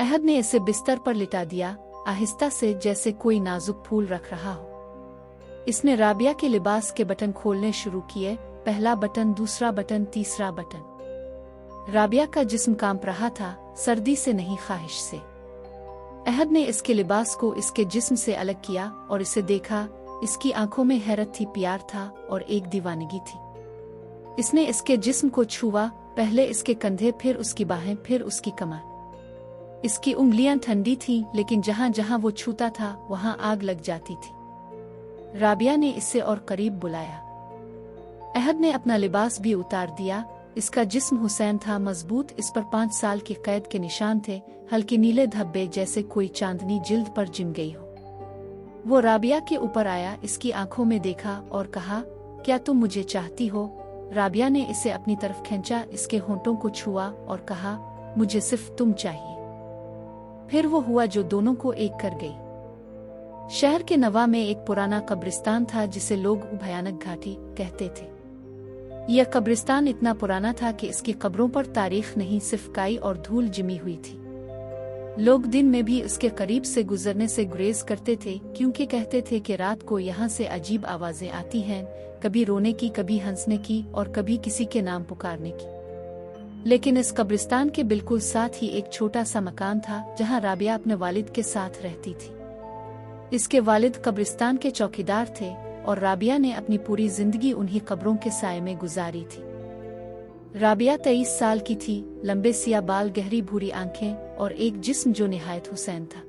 अहद ने इसे बिस्तर पर लिटा दिया, आहिस्ता से, जैसे कोई नाजुक फूल रख रहा हो। इसने राबिया के लिबास के बटन खोलने शुरू किए, पहला बटन, दूसरा बटन, तीसरा बटन। राबिया का जिस्म कांप रहा था, सर्दी से नहीं, ख्वाहिश से। अहद ने इसके लिबास को इसके जिस्म से अलग किया और इसे देखा। इसकी आंखों में हैरत थी, प्यार था और एक दीवानगी थी। इसने इसके जिस्म को छुआ, पहले इसके कंधे, फिर उसकी बाहें, फिर उसकी कमर। इसकी उंगलियां ठंडी थीं, लेकिन जहां जहां वो छूता था वहां आग लग जाती थी। राबिया ने इसे और करीब बुलाया। अहद ने अपना लिबास भी उतार दिया। इसका जिस्म हुसैन था, मजबूत। इस पर 5 साल की कैद के निशान थे, हल्के नीले धब्बे, जैसे कोई चांदनी जिल्द पर जिम गई हो। वो राबिया के ऊपर आया, इसकी आंखों में देखा और कहा, क्या तुम मुझे चाहती हो? राबिया ने इसे अपनी तरफ खींचा, इसके होंठों को छुआ और कहा, मुझे सिर्फ तुम चाहिए। फिर वो हुआ जो दोनों को एक कर गई। शहर के नवा में एक पुराना कब्रिस्तान था जिसे लोग भयानक घाटी कहते थे। यह कब्रिस्तान इतना पुराना था कि इसकी कब्रों पर तारीख नहीं, सिर्फ काई और धूल जिमी हुई थी। लोग दिन में भी इसके करीब से गुजरने से गुरेज करते थे, क्योंकि कहते थे कि रात को यहाँ से अजीब आवाजें आती हैं, कभी रोने की, कभी हंसने की और कभी किसी के नाम पुकारने की। लेकिन इस कब्रिस्तान के बिल्कुल साथ ही एक छोटा सा मकान था जहाँ राबिया अपने वालिद के साथ रहती थी। इसके वालिद कब्रिस्तान के चौकीदार थे और राबिया ने अपनी पूरी जिंदगी उन्हीं कब्रों के साए में गुजारी थी। राबिया 23 साल की थी, लंबे सिया बाल, गहरी भूरी आंखें और एक जिस्म जो निहायत हुसैन था।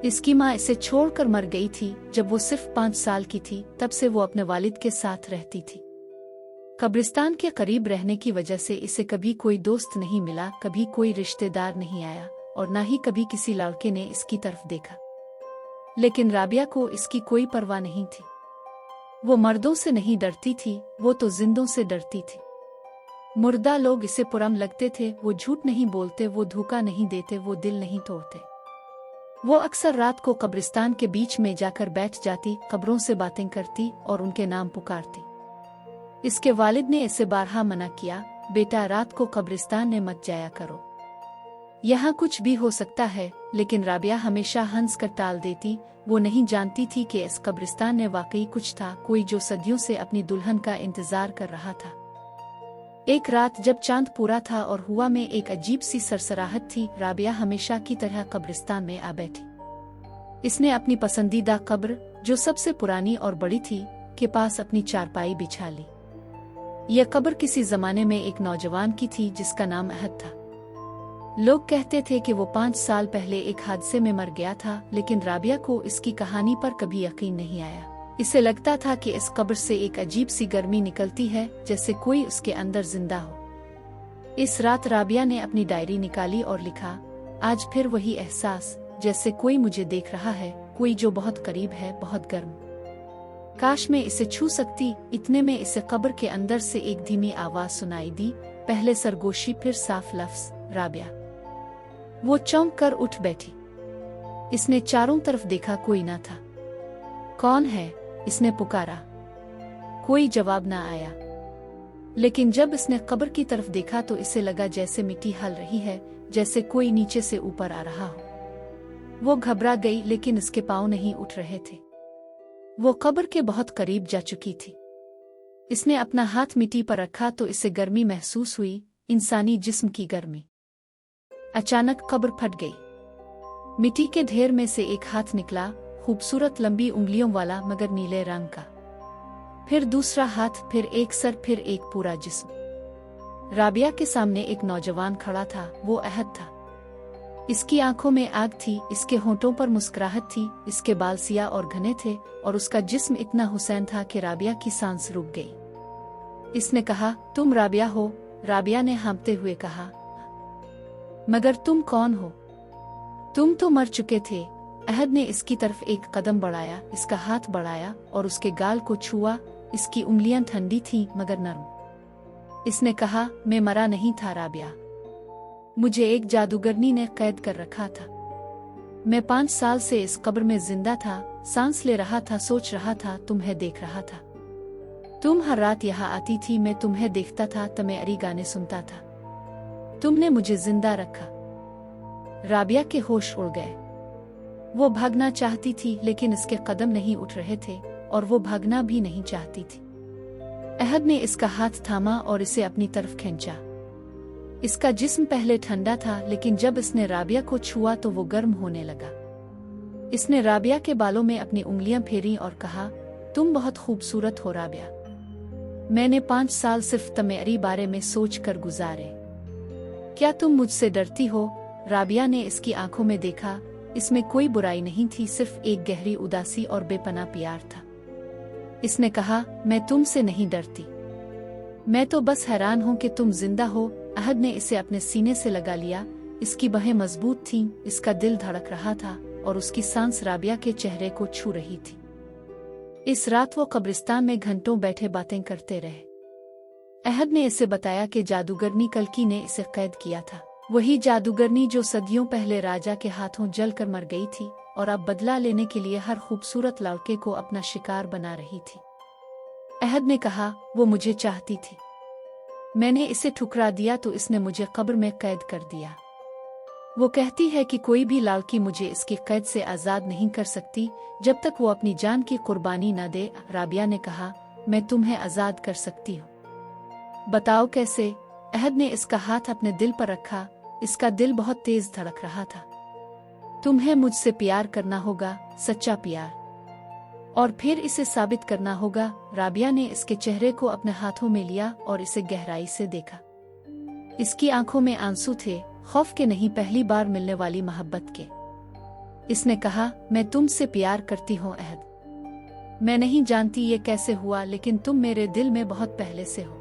इसकी माँ इसे छोड़कर मर गई थी जब वो सिर्फ 5 साल की थी। तब से वो अपने वालिद के साथ रहती थी। कब्रिस्तान के करीब रहने की वजह से इसे कभी कोई दोस्त नहीं मिला, कभी कोई रिश्तेदार नहीं आया और न ही कभी किसी लड़के ने इसकी तरफ देखा। लेकिन राबिया को इसकी कोई परवाह नहीं थी। वो मर्दों से नहीं डरती थी, वो तो जिंदों से डरती थी। मुर्दा लोग इसे पुरम लगते थे। वो झूठ नहीं बोलते, वो धोखा नहीं देते, वो दिल नहीं तोड़ते। वो अक्सर रात को कब्रिस्तान के बीच में जाकर बैठ जाती, कब्रों से बातें करती और उनके नाम पुकारती। इसके वालिद ने इसे बारहा मना किया, बेटा रात को कब्रिस्तान में मत जाया करो, यहाँ कुछ भी हो सकता है। लेकिन राबिया हमेशा हंस कर टाल देती। वो नहीं जानती थी कि इस कब्रिस्तान में वाकई कुछ था, कोई जो सदियों से अपनी दुल्हन का इंतजार कर रहा था। एक रात जब चांद पूरा था और हवा में एक अजीब सी सरसराहट थी, राबिया हमेशा की तरह कब्रिस्तान में आ बैठी। इसने अपनी पसंदीदा कब्र, जो सबसे पुरानी और बड़ी थी, के पास अपनी चारपाई बिछा ली। यह कब्र किसी जमाने में एक नौजवान की थी जिसका नाम अहद था। लोग कहते थे कि वो 5 साल पहले एक हादसे में मर गया था, लेकिन राबिया को इसकी कहानी पर कभी यकीन नहीं आया। इसे लगता था कि इस कब्र से एक अजीब सी गर्मी निकलती है, जैसे कोई उसके अंदर जिंदा हो। इस रात राबिया ने अपनी डायरी निकाली और लिखा, आज फिर वही एहसास, जैसे कोई मुझे देख रहा है, कोई जो बहुत करीब है, बहुत गर्म। काश मैं इसे छू सकती। इतने में इसे कब्र के अंदर से एक धीमी आवाज सुनाई दी, पहले सरगोशी, फिर साफ लफ्ज, राबिया। वो चौंक कर उठ बैठी। इसने चारों तरफ देखा, कोई ना था। कौन है? इसने पुकारा। कोई जवाब ना आया। लेकिन जब इसने कब्र की तरफ देखा तो इसे लगा जैसे मिट्टी हल रही है, जैसे कोई नीचे से ऊपर आ रहा हो। वो घबरा गई, लेकिन इसके पांव नहीं उठ रहे थे। वो कब्र के बहुत करीब जा चुकी थी। इसने अपना हाथ मिट्टी पर रखा तो इसे गर्मी महसूस हुई, इंसानी जिस्म की गर्मी। अचानक कब्र फट गई। मिट्टी के ढेर में से एक हाथ निकला, खूबसूरत लंबी उंगलियों वाला, मगर नीले रंग का। फिर दूसरा हाथ, फिर एक सर, फिर एक पूरा जिस्म। राबिया के सामने एक नौजवान खड़ा था। वो अहद था। इसकी आंखों में आग थी, इसके होंठों पर मुस्कुराहट थी, इसके बाल सिया और घने थे और उसका जिस्म इतना हुसैन था कि राबिया की सांस रुक गई। इसने कहा, तुम राबिया हो? राबिया ने हाँफते हुए कहा, मगर तुम कौन हो? तुम तो मर चुके थे। अहद ने इसकी तरफ एक कदम बढ़ाया, इसका हाथ बढ़ाया और उसके गाल को छुआ। इसकी उंगलियां ठंडी थीं मगर नरम। इसने कहा, मैं मरा नहीं था राबिया, मुझे एक जादूगरनी ने कैद कर रखा था। मैं 5 साल से इस कब्र में जिंदा था, सांस ले रहा था, सोच रहा था, तुम्हें देख रहा था। तुम हर रात यहाँ आती थी, मैं तुम्हें देखता था, तुम्हें अरी गाने सुनता था। तुमने मुझे जिंदा रखा। राबिया के होश उड़ गए। वो भागना चाहती थी लेकिन इसके कदम नहीं उठ रहे थे और वो भागना भी नहीं चाहती थी। अहद ने इसका हाथ थामा और इसे अपनी तरफ खींचा। इसका जिस्म पहले ठंडा था लेकिन जब इसने राबिया को छुआ तो वो गर्म होने लगा। इसने राबिया के बालों में अपनी उंगलियां फेरी और कहा, तुम बहुत खूबसूरत हो राबिया। मैंने 5 साल सिर्फ तुम्हारे बारे में सोच कर गुजारे। क्या तुम मुझसे डरती हो? राबिया ने इसकी आंखों में देखा। इसमें कोई बुराई नहीं थी, सिर्फ एक गहरी उदासी और बेपनाह प्यार था। इसने कहा, मैं तुमसे नहीं डरती, मैं तो बस हैरान हूं कि तुम जिंदा हो। अहद ने इसे अपने सीने से लगा लिया। इसकी बाहें मजबूत थीं, इसका दिल धड़क रहा था और उसकी सांस राबिया के चेहरे को छू रही थी। इस रात वो कब्रिस्तान में घंटों बैठे बातें करते रहे। अहद ने इसे बताया कि जादूगरनी कल्की ने इसे कैद किया था, वही जादूगरनी जो सदियों पहले राजा के हाथों जलकर मर गई थी और अब बदला लेने के लिए हर खूबसूरत लड़के को अपना शिकार बना रही थी। अहद ने कहा, वो मुझे चाहती थी, मैंने इसे ठुकरा दिया तो इसने मुझे कब्र में कैद कर दिया। वो कहती है कि कोई भी लड़की मुझे इसकी कैद से आज़ाद नहीं कर सकती जब तक वो अपनी जान की कुर्बानी न दे। राबिया ने कहा, मैं तुम्हें आज़ाद कर सकती हूँ, बताओ कैसे? अहद ने इसका हाथ अपने दिल पर रखा। इसका दिल बहुत तेज धड़क रहा था। तुम्हें मुझसे प्यार करना होगा, सच्चा प्यार, और फिर इसे साबित करना होगा। राबिया ने इसके चेहरे को अपने हाथों में लिया और इसे गहराई से देखा। इसकी आंखों में आंसू थे, खौफ के नहीं, पहली बार मिलने वाली मोहब्बत के। इसने कहा, मैं तुमसे प्यार करती हूँ अहद। मैं नहीं जानती ये कैसे हुआ लेकिन तुम मेरे दिल में बहुत पहले से हो।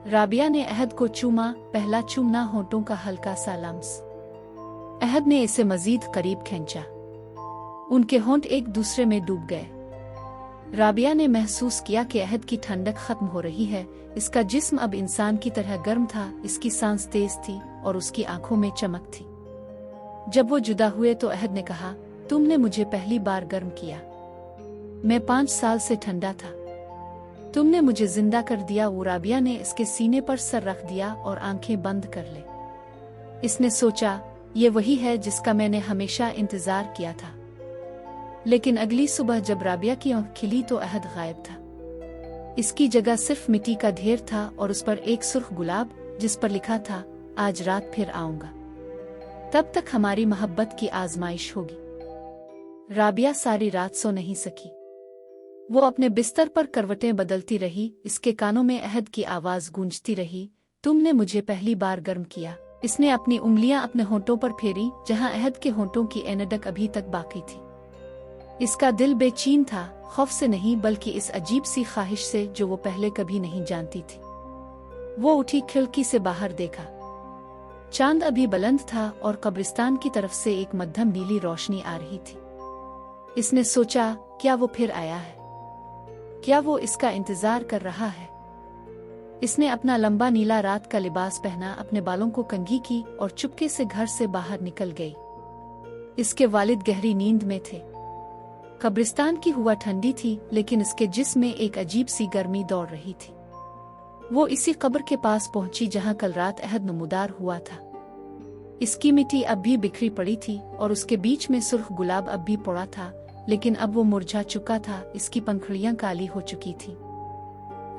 राबिया ने अहद को चूमा, पहला चूमना, होंठों का हल्का सा लम्स। अहद ने इसे मजीद करीब खींचा। उनके होंठ एक दूसरे में डूब गए। राबिया ने महसूस किया कि अहद की ठंडक खत्म हो रही है। इसका जिस्म अब इंसान की तरह गर्म था, इसकी सांस तेज थी और उसकी आंखों में चमक थी। जब वो जुदा हुए तो अहद ने कहा, तुमने मुझे पहली बार गर्म किया, मैं 5 साल से ठंडा था, तुमने मुझे जिंदा कर दिया। वो राबिया ने इसके सीने पर सर रख दिया और आंखें बंद कर ले। इसने सोचा, ये वही है जिसका मैंने हमेशा इंतजार किया था। लेकिन अगली सुबह जब राबिया की आंख खिली तो अहद गायब था। इसकी जगह सिर्फ मिट्टी का ढेर था और उस पर एक सुर्ख गुलाब जिस पर लिखा था, आज रात फिर आऊंगा, तब तक हमारी मोहब्बत की आजमाइश होगी। राबिया सारी रात सो नहीं सकी। वो अपने बिस्तर पर करवटें बदलती रही। इसके कानों में अहद की आवाज गूंजती रही, तुमने मुझे पहली बार गर्म किया। इसने अपनी उंगलियां अपने होंठों पर फेरी जहां अहद के होंठों की एनडक अभी तक बाकी थी। इसका दिल बेचैन था, खौफ से नहीं बल्कि इस अजीब सी ख्वाहिश से जो वो पहले कभी नहीं जानती थी। वो उठी, खिड़की से बाहर देखा। चांद अभी बुलंद था और कब्रिस्तान की तरफ से एक मध्यम नीली रोशनी आ रही थी। इसने सोचा, क्या वो फिर आया है? क्या वो इसका इंतजार कर रहा है? इसने अपना लंबा नीला रात का लिबास पहना, अपने बालों को कंघी की और चुपके से घर से बाहर निकल गई। इसके वालिद गहरी नींद में थे। कब्रिस्तान की हवा ठंडी थी लेकिन इसके जिस्म में एक अजीब सी गर्मी दौड़ रही थी। वो इसी कब्र के पास पहुंची जहां कल रात अहद नमूदार हुआ था। इसकी मिट्टी अब भी बिखरी पड़ी थी और उसके बीच में सुर्ख गुलाब अब भी पड़ा था, लेकिन अब वो मुरझा चुका था, इसकी पंखुड़ियां काली हो चुकी थी।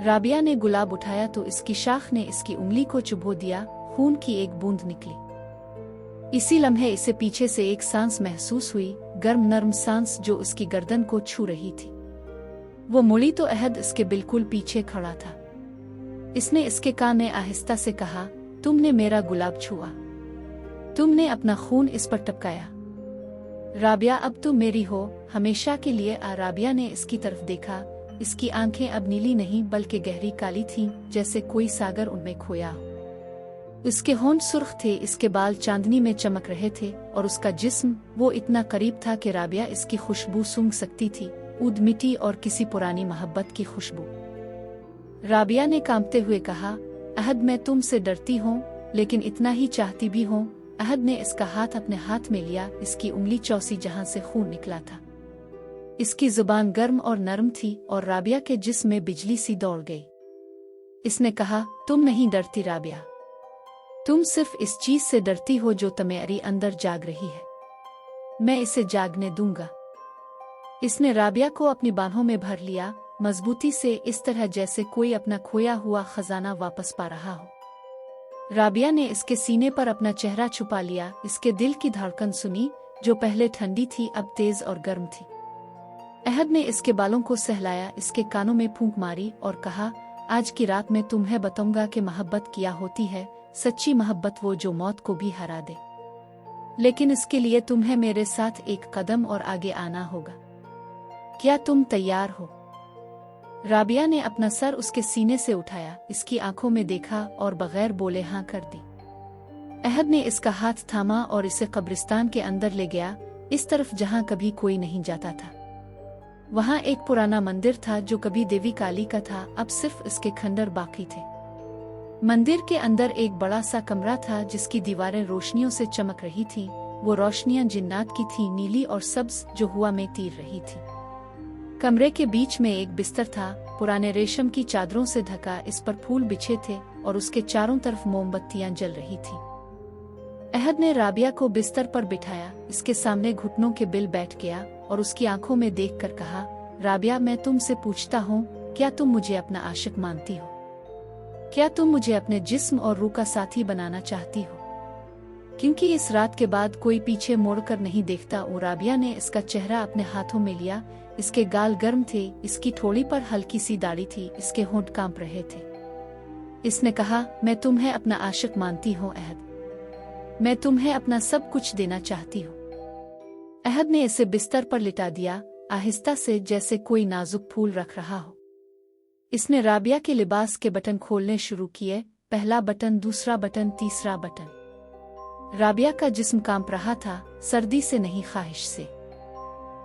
राबिया ने गुलाब उठाया तो इसकी शाख ने इसकी उंगली को चुभो दिया, खून की एक बूंद निकली। इसी लम्हे इसे पीछे से एक सांस महसूस हुई, गर्म नरम सांस जो उसकी गर्दन को छू रही थी। वो मुड़ी तो अहद इसके बिल्कुल पीछे खड़ा था। इसने इसके कान में आहिस्ता से कहा, तुमने मेरा गुलाब छुआ, तुमने अपना खून इस पर टपकाया। राबिया, अब तुम मेरी हो हमेशा के लिए। राबिया ने इसकी तरफ देखा। इसकी आंखें अब नीली नहीं बल्कि गहरी काली थीं, जैसे कोई सागर उनमें खोया हो। उसके होंठ सुर्ख थे, इसके बाल चांदनी में चमक रहे थे और उसका जिस्म वो इतना करीब था कि राबिया इसकी खुशबू सूंघ सकती थी, ऊद मिट्टी और किसी पुरानी मोहब्बत की खुशबू। राबिया ने कांपते हुए कहा, अहद, मैं तुमसे डरती हूँ लेकिन इतना ही चाहती भी हूँ। अहद ने इसका हाथ अपने हाथ में लिया। इसकी उंगली चौसी जहां से खून निकला था। इसकी जुबान गर्म और नरम थी और राबिया के जिस्म में बिजली सी दौड़ गई। इसने कहा, तुम नहीं डरती राबिया? तुम सिर्फ इस चीज से डरती हो जो तुम्हारे अंदर जाग रही है। मैं इसे जागने दूंगा। इसने राबिया को अपनी बाहों में भर लिया, मजबूती से, इस तरह जैसे कोई अपना खोया हुआ खजाना वापस पा रहा हो। राबिया ने इसके सीने पर अपना चेहरा छुपा लिया, इसके दिल की धड़कन सुनी, जो पहले ठंडी थी अब तेज और गर्म थी। अहद ने इसके बालों को सहलाया, इसके कानों में फूंक मारी और कहा, आज की रात मैं तुम्हें बताऊंगा कि मोहब्बत क्या होती है, सच्ची मोहब्बत वो जो मौत को भी हरा दे। लेकिन इसके लिए तुम्हें मेरे साथ एक कदम और आगे आना होगा। क्या तुम तैयार हो? राबिया ने अपना सर उसके सीने से उठाया, इसकी आंखों में देखा और बगैर बोले हाँ कर दी। अहद ने इसका हाथ थामा और इसे कब्रिस्तान के अंदर ले गया, इस तरफ जहां कभी कोई नहीं जाता था। वहां एक पुराना मंदिर था जो कभी देवी काली का था, अब सिर्फ इसके खंडर बाकी थे। मंदिर के अंदर एक बड़ा सा कमरा था जिसकी दीवारें रोशनियों से चमक रही थीं। वो रोशनियां जिन्नात की थीं, नीली और सब्ज, जो हवा में तीर रही थी। कमरे के बीच में एक बिस्तर था, पुराने रेशम की चादरों से ढका, इस पर फूल बिछे थे और उसके चारों तरफ मोमबत्तियां जल रही थीं। अहद ने राबिया को बिस्तर पर बिठाया, इसके सामने घुटनों के बिल बैठ गया और उसकी आंखों में देखकर कहा, राबिया, मैं तुमसे पूछता हूँ, क्या तुम मुझे अपना आशिक मानती हो? क्या तुम मुझे अपने जिस्म और रूह का साथी बनाना चाहती हो? क्योंकि इस रात के बाद कोई पीछे मुड़कर नहीं देखता। और राबिया ने इसका चेहरा अपने हाथों में लिया, इसके गाल गर्म थे, इसकी ठोड़ी पर हल्की सी दाढ़ी थी, इसके होंठ कांप रहे थे। इसने कहा, मैं तुम्हें अपना आशिक मानती हूँ अहद, मैं तुम्हें अपना सब कुछ देना चाहती हूँ। अहद ने इसे बिस्तर पर लिटा दिया, आहिस्ता से, जैसे कोई नाजुक फूल रख रहा हो। इसने राबिया के लिबास के बटन खोलने शुरू किए, पहला बटन, दूसरा बटन, तीसरा बटन। राबिया का जिस्म कांप रहा था, सर्दी से नहीं, ख्वाहिश से।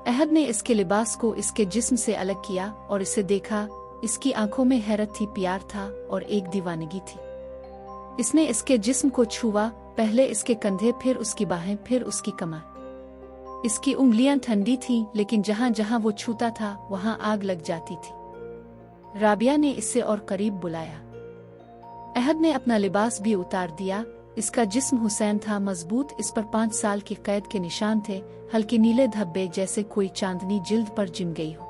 अहद ने इसके लिबास को इसके जिस्म से अलग किया और इसे देखा, इसकी आंखों में हैरत थी, प्यार था और एक दीवानगी थी। इसने इसके जिस्म को छुआ, पहले इसके कंधे, फिर उसकी बाहें, फिर उसकी कमर। इसकी उंगलियां ठंडी थीं, लेकिन जहां जहां वो छूता था वहां आग लग जाती थी। राबिया ने इसे और करीब बुलाया। अहद ने अपना लिबास भी उतार दिया। इसका जिस्म हुसैन था, मजबूत, इस पर 5 साल की कैद के निशान थे, हल्के नीले धब्बे, जैसे कोई चांदनी जिल्द पर जिम गई हो।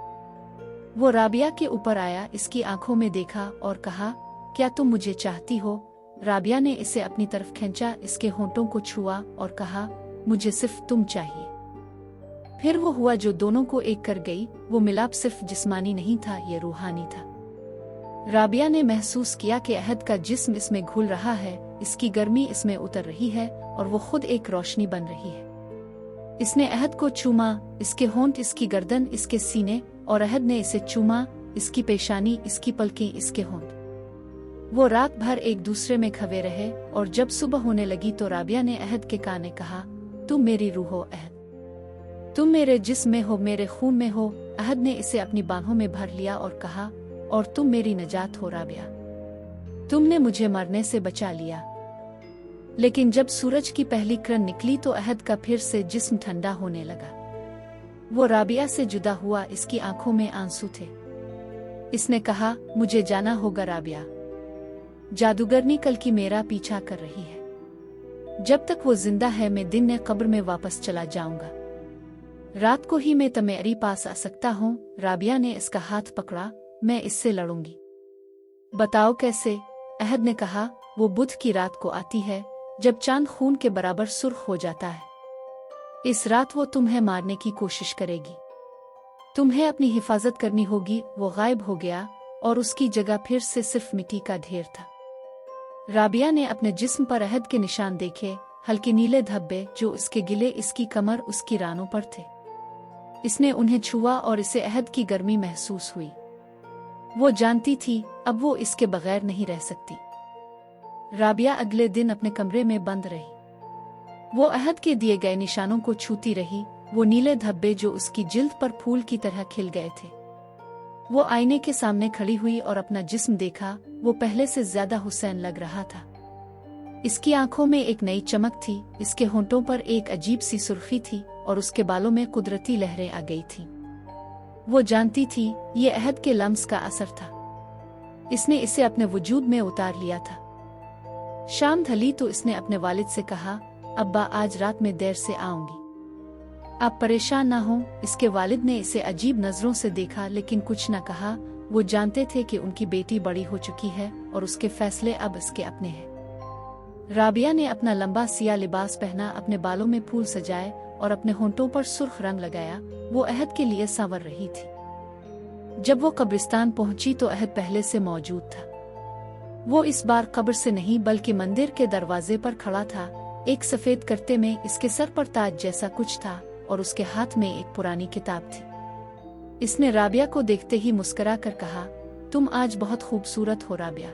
वो राबिया के ऊपर आया, इसकी आंखों में देखा और कहा, क्या तुम मुझे चाहती हो? राबिया ने इसे अपनी तरफ खींचा, इसके होंठों को छुआ और कहा, मुझे सिर्फ तुम चाहिए। फिर वो हुआ जो दोनों को एक कर गई। वो मिलाप सिर्फ जिस्मानी नहीं था, ये रूहानी था। राबिया ने महसूस किया कि अहद का जिस्म इसमें घुल रहा है, इसकी गर्मी इसमें उतर रही है और वो खुद एक रोशनी बन रही है। इसने अहद को चूमा, इसके होंठ, इसकी गर्दन, इसके सीने, और अहद ने इसे चूमा, इसकी पेशानी, इसकी पलकें, इसके होंठ। वो रात भर एक दूसरे में खवे रहे और जब सुबह होने लगी तो राबिया ने अहद के कान में कहा, तुम मेरी रूह हो अहद, तुम मेरे जिस्म में हो, मेरे खून में हो। अहद ने इसे अपनी बाहों में भर लिया और कहा, और तुम मेरी नजात हो राबिया, तुमने मुझे मरने से बचा लिया। लेकिन जब सूरज की पहली किरण निकली तो अहद का फिर से जिस्म ठंडा होने लगा। वो राबिया से जुदा हुआ, इसकी आंखों में आंसू थे। इसने कहा, मुझे जाना होगा राबिया, जादूगरनी कल की मेरा पीछा कर रही है। जब तक वो जिंदा है मैं दिन ने कब्र में वापस चला जाऊंगा। रात को ही मैं तुम्हारे पास आ सकता हूँ। राबिया ने इसका हाथ पकड़ा, मैं इससे लड़ूंगी। बताओ कैसे? अहद ने कहा, वो बुध की रात को आती है जब चांद खून के बराबर सुर्ख हो जाता है। इस रात वो तुम्हें मारने की कोशिश करेगी, तुम्हें अपनी हिफाजत करनी होगी। वो गायब हो गया और उसकी जगह फिर से सिर्फ मिट्टी का ढेर था। राबिया ने अपने जिस्म पर अहद के निशान देखे, हल्के नीले धब्बे जो इसके गिले, इसकी कमर, उसकी रानों पर थे। इसने उन्हें छुआ और इसे अहद की गर्मी महसूस हुई। वो जानती थी अब वो इसके बगैर नहीं रह सकती। राबिया अगले दिन अपने कमरे में बंद रही। वो अहद के दिए गए निशानों को छूती रही, वो नीले धब्बे जो उसकी जिल्द पर फूल की तरह खिल गए थे। वो आईने के सामने खड़ी हुई और अपना जिस्म देखा। वो पहले से ज्यादा हुसैन लग रहा था। इसकी आंखों में एक नई चमक थी, इसके होंठों पर एक अजीब सी सुर्खी थी और उसके बालों में कुदरती लहरें आ गई थीं। वो जानती थी ये अहद के लम्स का असर था। इसने इसे अपने वजूद में उतार लिया था। शाम ढली तो इसने अपने वालिद से कहा, अब्बा आज रात में देर से आऊंगी, आप परेशान ना हो। इसके वालिद ने इसे अजीब नजरों से देखा लेकिन कुछ न कहा। वो जानते थे कि उनकी बेटी बड़ी हो चुकी है और उसके फैसले अब इसके अपने हैं। राबिया ने अपना लंबा सिया लिबास पहना, अपने बालों में फूल सजाए और अपने होंठों पर सुर्ख रंग लगाया। वो अहद के लिए संवर रही थी। जब वो कब्रिस्तान पहुंची तो अहद पहले से मौजूद था। वो इस बार कब्र से नहीं बल्कि मंदिर के दरवाजे पर खड़ा था। एक सफेद करते में इसके सर पर ताज जैसा कुछ था और उसके हाथ में एक पुरानी किताब थी। इसने राबिया को देखते ही मुस्कुरा कर कहा, तुम आज बहुत खूबसूरत हो राबिया,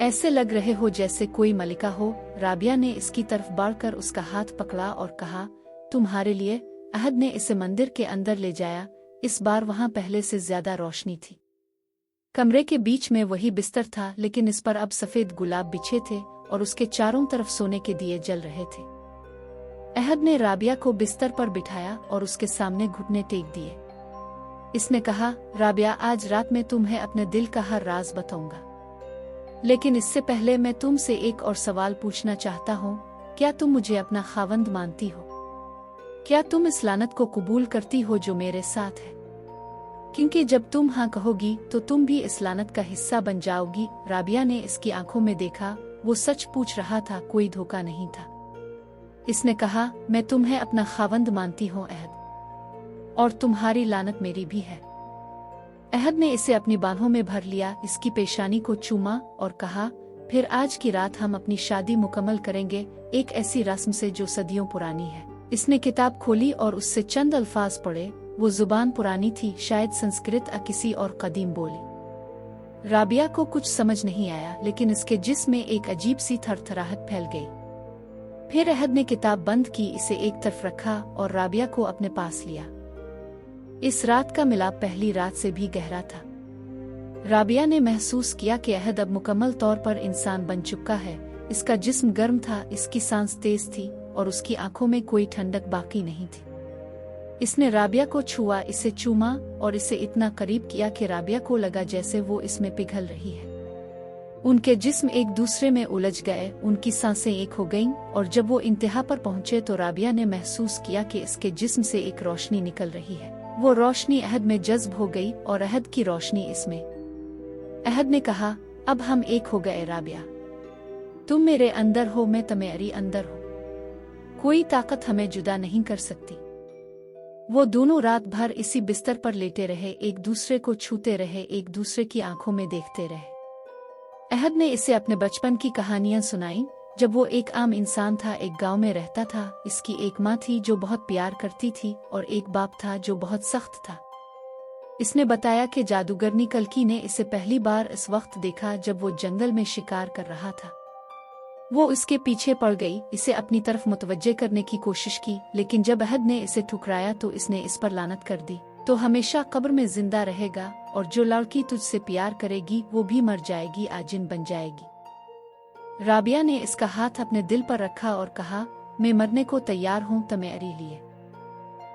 ऐसे लग रहे हो जैसे कोई मलिका हो। राबिया ने इसकी तरफ बढ़कर उसका हाथ पकड़ा और कहा, तुम्हारे लिए। अहद ने इसे मंदिर के अंदर ले जाया। इस बार वहां पहले से ज्यादा रोशनी थी। कमरे के बीच में वही बिस्तर था लेकिन इस पर अब सफेद गुलाब बिछे थे और उसके चारों तरफ सोने के दिए जल रहे थे। अहद ने राबिया को बिस्तर पर बिठाया और उसके सामने घुटने टेक दिए। इसने कहा, राबिया आज रात में तुम्हें अपने दिल का हर राज बताऊंगा, लेकिन इससे पहले मैं तुमसे एक और सवाल पूछना चाहता हूँ। क्या तुम मुझे अपना खावंद मानती हो? क्या तुम इस लानत को कबूल करती हो जो मेरे साथ है? क्योंकि जब तुम हाँ कहोगी तो तुम भी इस लानत का हिस्सा बन जाओगी। राबिया ने इसकी आंखों में देखा। वो सच पूछ रहा था, कोई धोखा नहीं था। इसने कहा, मैं तुम्हें अपना खावंद मानती हूँ अहद, और तुम्हारी लानत मेरी भी है। अहद ने इसे अपनी बाहों में भर लिया, इसकी पेशानी को चूमा और कहा, फिर आज की रात हम अपनी शादी मुकम्मल करेंगे, एक ऐसी रस्म से जो सदियों पुरानी है। इसने किताब खोली और उससे चंद अल्फाज पढ़े। वो जुबान पुरानी थी, शायद संस्कृत या किसी और कदीम बोली। राबिया को कुछ समझ नहीं आया लेकिन इसके जिस्म में एक अजीब सी थरथराहट फैल गई। फिर अहद ने किताब बंद की, इसे एक तरफ रखा और राबिया को अपने पास लिया। इस रात का मिलाप पहली रात से भी गहरा था। राबिया ने महसूस किया कि अहद अब मुकम्मल तौर पर इंसान बन चुका है। इसका जिस्म गर्म था, इसकी सांस तेज थी और उसकी आंखों में कोई ठंडक बाकी नहीं थी। इसने राबिया को छुआ, इसे चूमा और इसे इतना करीब किया कि राबिया को लगा जैसे वो इसमें पिघल रही है। उनके जिस्म एक दूसरे में उलझ गए, उनकी सांसें एक हो गईं और जब वो इंतहा पर पहुंचे तो राबिया ने महसूस किया कि इसके जिस्म से एक रोशनी निकल रही है। वो रोशनी अहद में जज्ब हो गई और अहद की रोशनी इसमें। अहद ने कहा, अब हम एक हो गए राबिया, तुम मेरे अंदर हो, मैं तुम्हारी अंदर हूँ, कोई ताकत हमें जुदा नहीं कर सकती। वो दोनों रात भर इसी बिस्तर पर लेटे रहे, एक दूसरे को छूते रहे, एक दूसरे की आंखों में देखते रहे। अहद ने इसे अपने बचपन की कहानियां सुनाई। जब वो एक आम इंसान था, एक गांव में रहता था। इसकी एक माँ थी जो बहुत प्यार करती थी और एक बाप था जो बहुत सख्त था। इसने बताया कि जादूगरनी कल्की ने इसे पहली बार इस वक्त देखा जब वो जंगल में शिकार कर रहा था। वो इसके पीछे पड़ गई, इसे अपनी तरफ मुतवज्जे करने की कोशिश की, लेकिन जब अहद ने इसे ठुकराया तो इसने इस पर लानत कर दी, तो हमेशा कब्र में जिंदा रहेगा और जो लड़की तुझसे प्यार करेगी वो भी मर जाएगी, आजिन बन जाएगी। राबिया ने इसका हाथ अपने दिल पर रखा और कहा, मैं मरने को तैयार हूँ तुम्हारे लिए,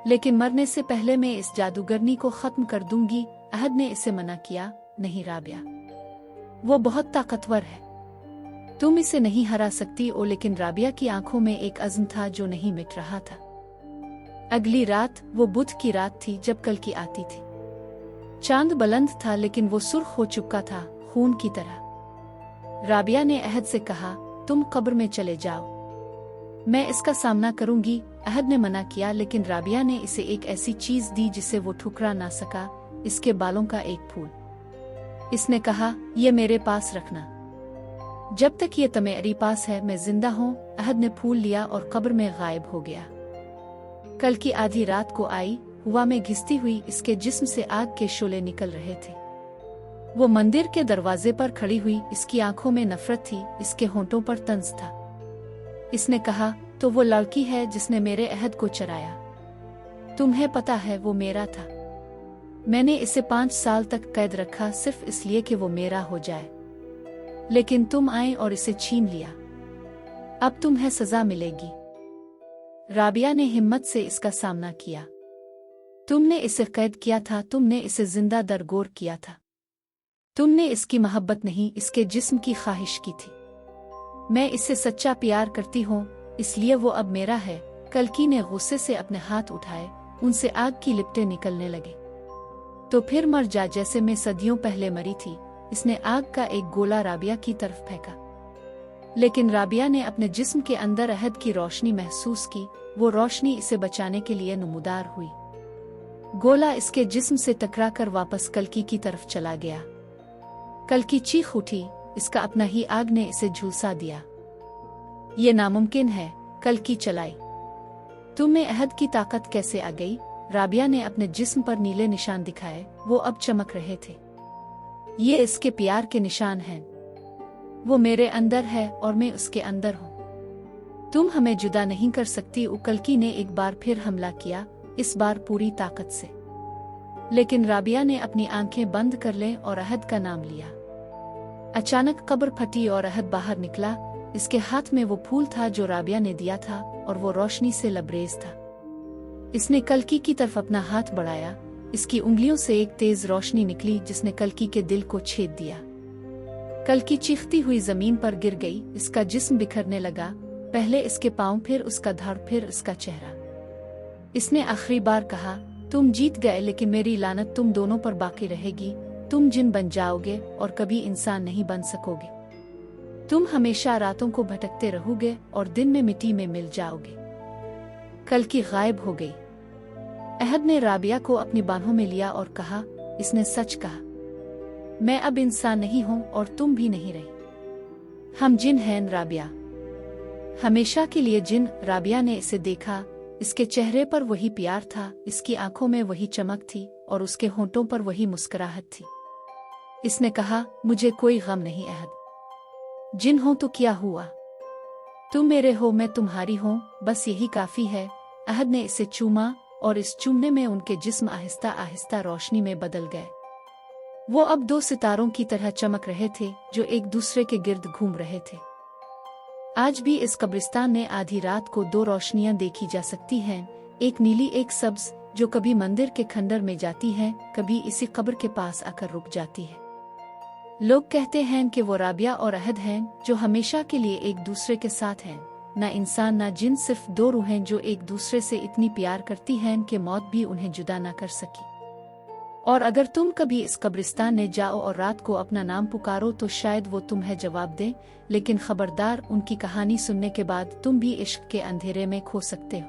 लेकिन मरने से पहले मैं इस जादूगरनी को खत्म कर दूंगी। अहद ने इसे मना किया, नहीं राबिया, वो बहुत ताकतवर है, तुम इसे नहीं हरा सकती ओ। लेकिन राबिया की आंखों में एक अज़्म था जो नहीं मिट रहा था। अगली रात वो बुध की रात थी जब कल्कि आती थी। चांद बुलंद था लेकिन वो सुर्ख हो चुका था, खून की तरह। राबिया ने अहद से कहा, तुम कब्र में चले जाओ, मैं इसका सामना करूंगी। अहद ने मना किया लेकिन राबिया ने इसे एक ऐसी चीज दी जिसे वो ठुकरा ना सका, इसके बालों का एक फूल। इसने कहा, ये मेरे पास रखना, जब तक ये तुम्हारे पास है मैं जिंदा हूँ। अहद ने फूल लिया और कब्र में गायब हो गया। कल की आधी रात को आई, हवा में घिसती हुई इसके जिस्म से आग के शोले निकल रहे थे। वो मंदिर के दरवाजे पर खड़ी हुई, इसकी आंखों में नफरत थी, इसके होंठों पर तंज था। इसने कहा, तो वो लड़की है जिसने मेरे अहद को चराया, तुम्हें पता है वो मेरा था। मैंने इसे 5 साल तक कैद रखा सिर्फ इसलिए कि वो मेरा हो जाए, लेकिन तुम आए और इसे छीन लिया, अब तुम्हें सजा मिलेगी। राबिया ने हिम्मत से इसका सामना किया। तुमने इसे कैद किया था, तुमने इसे जिंदा दरगोर किया था, तुमने इसकी मोहब्बत नहीं इसके जिस्म की ख्वाहिश की थी। मैं इससे सच्चा प्यार करती हूँ, इसलिए वो अब मेरा है। कल्कि ने गुस्से से अपने हाथ उठाए, उनसे आग की लिपटें निकलने लगे। तो फिर मर जा जैसे मैं सदियों पहले मरी थी। इसने आग का एक गोला राबिया की तरफ फेंका, लेकिन राबिया ने अपने जिस्म के अंदर अहद की रोशनी महसूस की। वो रोशनी इसे बचाने के लिए नुमदार हुई। गोला इसके जिस्म से टकराकर वापस कल्कि की तरफ चला गया। कल्कि चीख उठी, इसका अपना ही आग ने इसे झुलसा दिया। ये नामुमकिन है, कल्कि चलाई। तुम्हें अहद की ताकत कैसे आ गई? राबिया ने अपने जिस्म पर नीले निशान दिखाए, वो अब चमक रहे थे। ये इसके प्यार के निशान हैं। वो मेरे अंदर है और मैं उसके अंदर हूँ। तुम हमें जुदा नहीं कर सकती। कल्कि ने एक बार फिर हमला किया, इस बार पूरी ताकत से। लेकिन राबिया ने अपनी आंखें बंद कर लें और अहद का नाम लिया। अचानक कब्र फटी और अहद बाहर निकला। इसके हाथ में वो फूल था जो राबिया ने दिया था, और वो रोशनी से लबरेज था। इसने कल्कि की तरफ अपना हाथ बढ़ाया। इसकी उंगलियों से एक तेज रोशनी निकली जिसने कल्कि के दिल को छेद दिया। कल्कि चीखती हुई जमीन पर गिर गई। इसका जिस्म बिखरने लगा, पहले इसके पांव, फिर उसका धड़, फिर उसका चेहरा। इसने आखिरी बार कहा, तुम जीत गए, लेकिन मेरी लानत तुम दोनों पर बाकी रहेगी। तुम जिन बन जाओगे और कभी इंसान नहीं बन सकोगे। तुम हमेशा रातों को भटकते रहोगे और दिन में मिट्टी में मिल जाओगे। कल्कि गायब हो गई। अहद ने राबिया को अपनी बाहों में लिया और कहा, इसने सच कहा। मैं अब इंसान नहीं हूं और तुम भी नहीं रही। हम जिन हैं राबिया, हमेशा के लिए जिन। राबिया ने इसे देखा। इसके चेहरे पर वही प्यार था, इसकी आंखों में वही चमक थी और उसके होंठों पर वही मुस्कुराहट थी। इसने कहा, मुझे कोई गम नहीं अहद। जिन हो तो क्या हुआ? तुम मेरे हो, मैं तुम्हारी हूं, बस यही काफी है। अहद ने इसे चूमा और इस चूमने में उनके जिस्म आहिस्ता आहिस्ता रोशनी में बदल गए। वो अब दो सितारों की तरह चमक रहे थे जो एक दूसरे के गिर्द घूम रहे थे। आज भी इस कब्रिस्तान में आधी रात को दो रोशनियां देखी जा सकती हैं, एक नीली एक सब्ज, जो कभी मंदिर के खंडर में जाती है, कभी इसी कब्र के पास आकर रुक जाती है। लोग कहते हैं कि वो राबिया और अहद हैं जो हमेशा के लिए एक दूसरे के साथ हैं। न इंसान न जिन, सिर्फ दो रूहें जो एक दूसरे से इतनी प्यार करती हैं कि मौत भी उन्हें जुदा न कर सकी। और अगर तुम कभी इस कब्रिस्तान में जाओ और रात को अपना नाम पुकारो तो शायद वो तुम्हें जवाब दे, लेकिन खबरदार, उनकी कहानी सुनने के बाद तुम भी इश्क के अंधेरे में खो सकते हो।